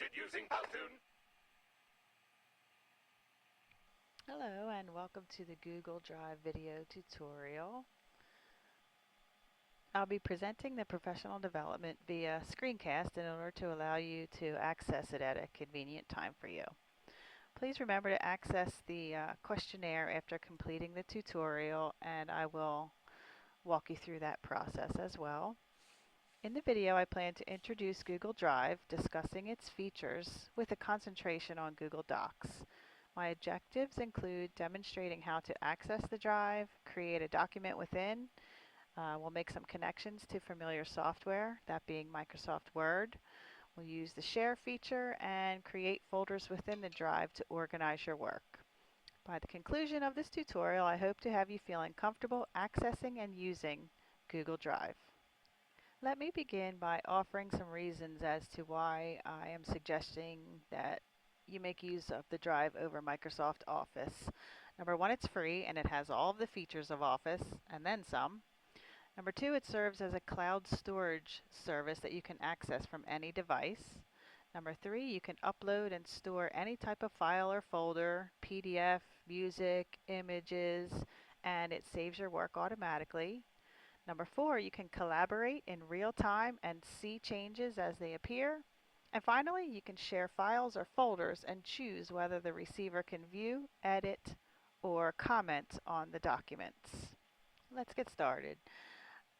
created using Powtoon. Hello and welcome to the Google Drive video tutorial. I'll be presenting the professional development via screencast in order to allow you to access it at a convenient time for you. Please remember to access the questionnaire after completing the tutorial, and I will walk you through that process as well. In the video, I plan to introduce Google Drive, discussing its features with a concentration on Google Docs. My objectives include demonstrating how to access the drive, create a document within. We'll make some connections to familiar software, that being Microsoft Word. We'll use the share feature and create folders within the drive to organize your work. By the conclusion of this tutorial, I hope to have you feeling comfortable accessing and using Google Drive. Let me begin by offering some reasons as to why I am suggesting that you make use of the Drive over Microsoft Office. Number one, it's free and it has all of the features of Office and then some. Number two, it serves as a cloud storage service that you can access from any device. Number three, you can upload and store any type of file or folder, PDF, music, images, and it saves your work automatically. Number four, you can collaborate in real time and see changes as they appear. And finally, you can share files or folders and choose whether the receiver can view, edit, or comment on the documents. Let's get started.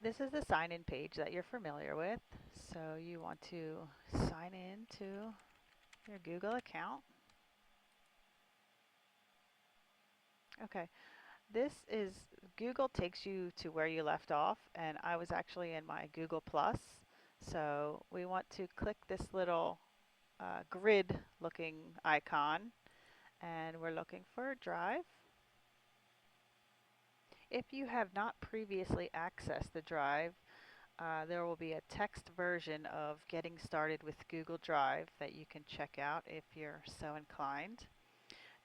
This is the sign-in page that you're familiar with. So you want to sign in to your Google account. Okay. This is Google takes you to where you left off, and I was actually in my Google Plus. So we want to click this little grid looking icon, and we're looking for Drive. If you have not previously accessed the Drive, there will be a text version of Getting Started with Google Drive that you can check out if you're so inclined.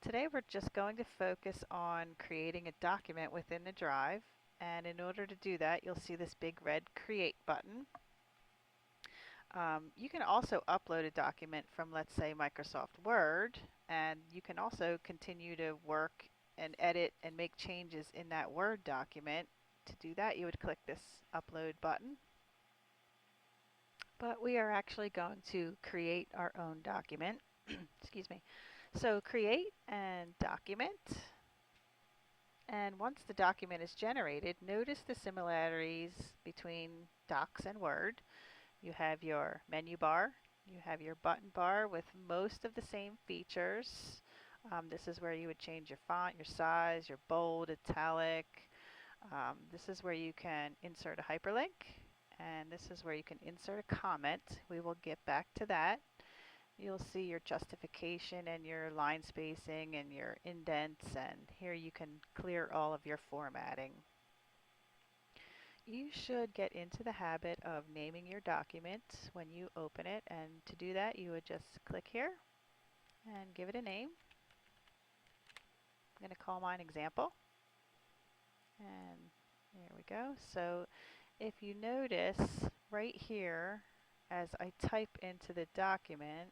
Today we're just going to focus on creating a document within the Drive, and in order to do that you'll see this big red Create button. You can also upload a document from, let's say, Microsoft Word, and you can also continue to work and edit and make changes in that Word document. To do that, you would click this Upload button. But we are actually going to create our own document. Excuse me. So create and document. And once the document is generated, notice the similarities between Docs and Word. You have your menu bar, you have your button bar with most of the same features. This is where you would change your font, your size, your bold, italic. This is where you can insert a hyperlink, and this is where you can insert a comment. We will get back to that. You'll see your justification and your line spacing and your indents, and here you can clear all of your formatting. You should get into the habit of naming your document when you open it, and to do that you would just click here and give it a name. I'm going to call mine example, and there we go. So if you notice right here as I type into the document,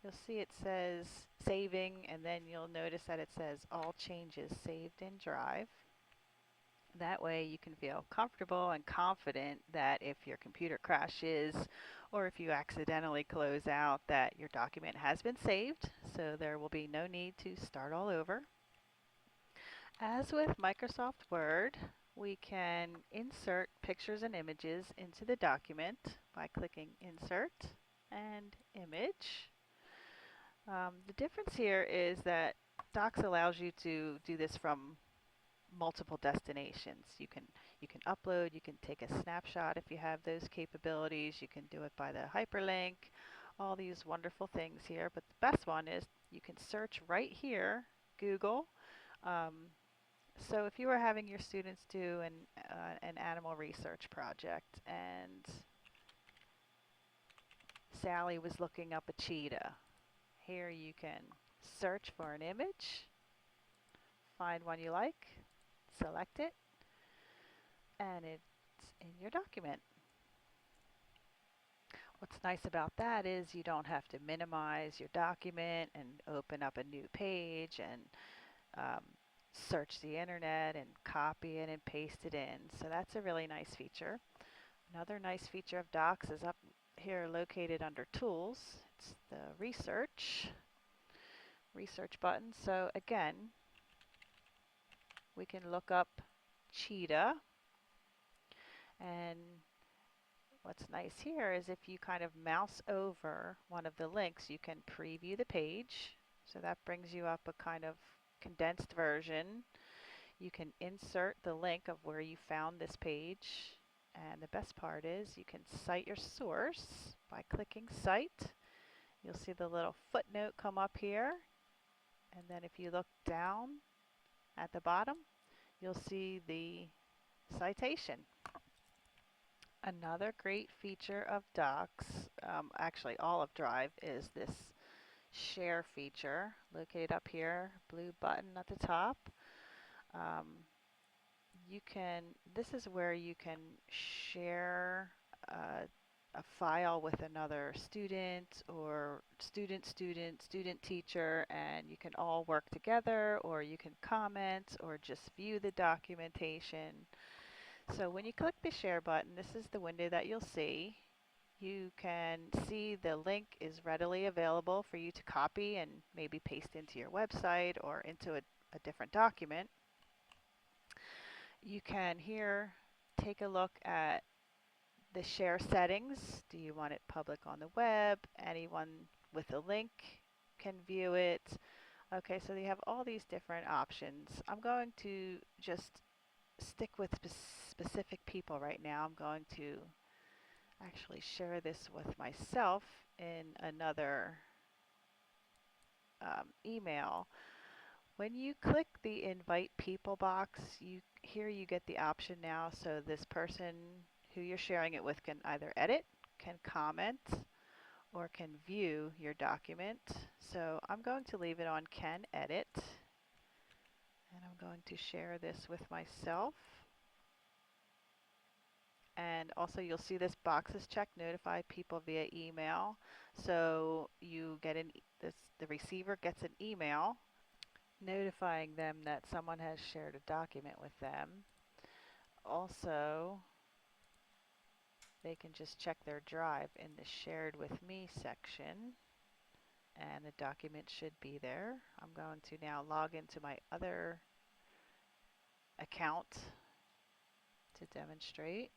you'll see it says saving, and then you'll notice that it says all changes saved in Drive. That way you can feel comfortable and confident that if your computer crashes or if you accidentally close out, that your document has been saved, so there will be no need to start all over. As with Microsoft Word, we can insert pictures and images into the document by clicking Insert and Image. The difference here is that Docs allows you to do this from multiple destinations. You can upload, you can take a snapshot if you have those capabilities, you can do it by the hyperlink, all these wonderful things here. But the best one is you can search right here, Google. So if you were having your students do an animal research project and Sally was looking up a cheetah, here you can search for an image, find one you like, select it, and it's in your document. What's nice about that is you don't have to minimize your document and open up a new page and um, search the internet and copy it and paste it in. So that's a really nice feature. Another nice feature of Docs is up here located under Tools. It's the research button. So again, we can look up cheetah, and what's nice here is if you kind of mouse over one of the links, you can preview the page. So that brings you up a kind of condensed version. You can insert the link of where you found this page. And the best part is you can cite your source by clicking Cite. You'll see the little footnote come up here. And then if you look down at the bottom, you'll see the citation. Another great feature of Docs, actually all of Drive, is this share feature located up here, blue button at the top. This is where you can share a file with another student or student teacher, and you can all work together, or you can comment or just view the documentation. So when you click the share button, this is the window that you'll see. You can see the link is readily available for you to copy and maybe paste into your website or into a different document. You can here take a look at the share settings. Do you want it public on the web? Anyone with a link can view it. Okay, so you have all these different options. I'm going to just stick with specific people right now. I'm going to actually share this with myself in another email. When you click the invite people box, here you get the option now, so this person who you're sharing it with can either edit, can comment, or can view your document. So I'm going to leave it on can edit, and I'm going to share this with myself. And also you'll see this box is checked, notify people via email. So you get the receiver gets an email notifying them that someone has shared a document with them. Also, they can just check their drive in the shared with me section, and the document should be there. I'm going to now log into my other account to demonstrate.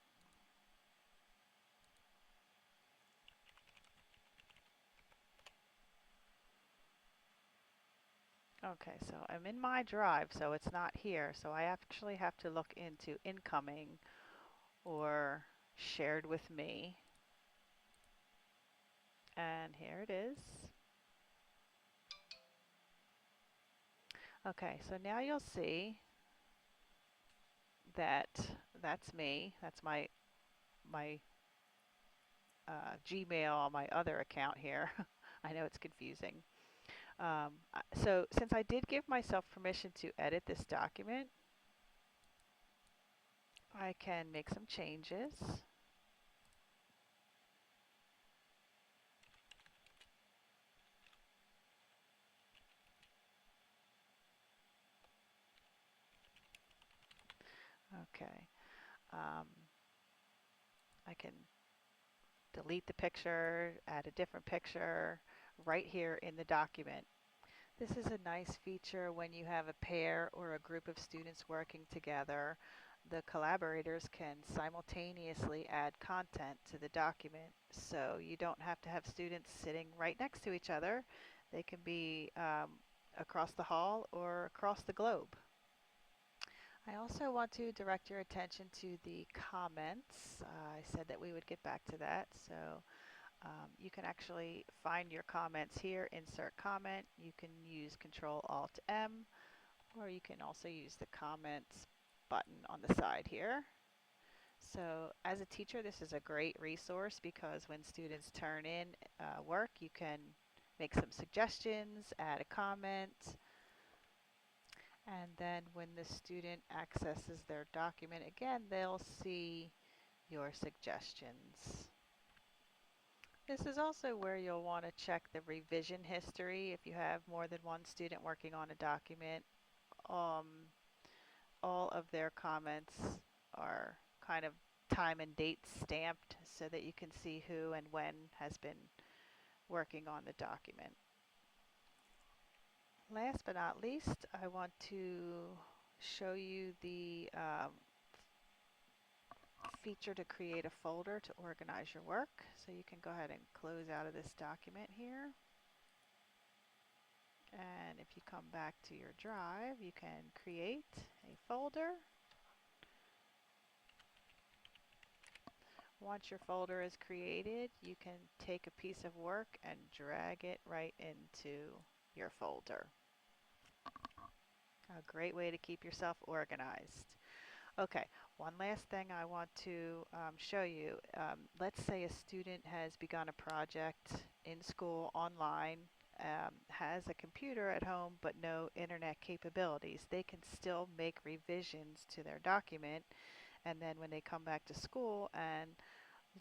Okay, so I'm in my drive, so it's not here. So I actually have to look into incoming or shared with me. And here it is. Okay, so now you'll see that that's me. That's my Gmail on my other account here. I know it's confusing. So since I did give myself permission to edit this document, I can make some changes. Okay. Um, I can delete the picture, add a different picture right here in the document. This is a nice feature when you have a pair or a group of students working together. The collaborators can simultaneously add content to the document, so you don't have to have students sitting right next to each other. They can be across the hall or across the globe. I also want to direct your attention to the comments. I said that we would get back to that, so you can actually find your comments here, insert comment. You can use Control-Alt-M, or you can also use the comments button on the side here. So as a teacher, this is a great resource because when students turn in work, you can make some suggestions, add a comment, and then when the student accesses their document again, they'll see your suggestions. This is also where you'll want to check the revision history if you have more than one student working on a document. Um, all of their comments are kind of time and date stamped so that you can see who and when has been working on the document. Last but not least, I want to show you the feature to create a folder to organize your work. So you can go ahead and close out of this document here. And if you come back to your drive, you can create a folder. Once your folder is created, you can take a piece of work and drag it right into your folder. A great way to keep yourself organized. Okay, one last thing I want to show you. Let's say a student has begun a project in school online, has a computer at home but no internet capabilities. They can still make revisions to their document, and then when they come back to school and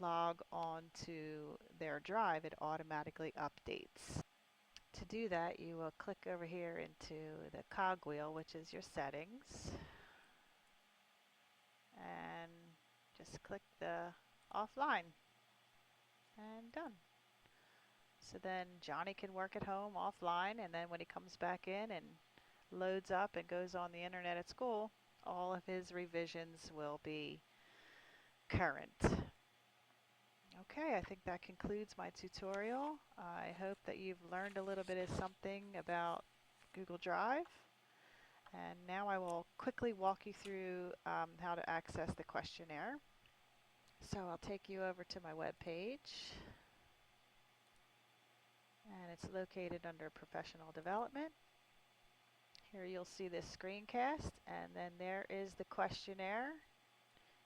log on to their drive, it automatically updates. To do that, you will click over here into the cogwheel, which is your settings, and just click the offline and done. So then Johnny can work at home offline, and then when he comes back in and loads up and goes on the internet at school, all of his revisions will be current. Okay, I think that concludes my tutorial. I hope that you've learned a little bit of something about Google Drive. And now I will quickly walk you through how to access the questionnaire. So I'll take you over to my web page. And it's located under Professional Development. Here you'll see this screencast, and then there is the questionnaire.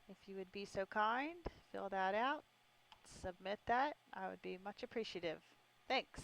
If you would be so kind, fill that out, submit that. I would be much appreciative. Thanks.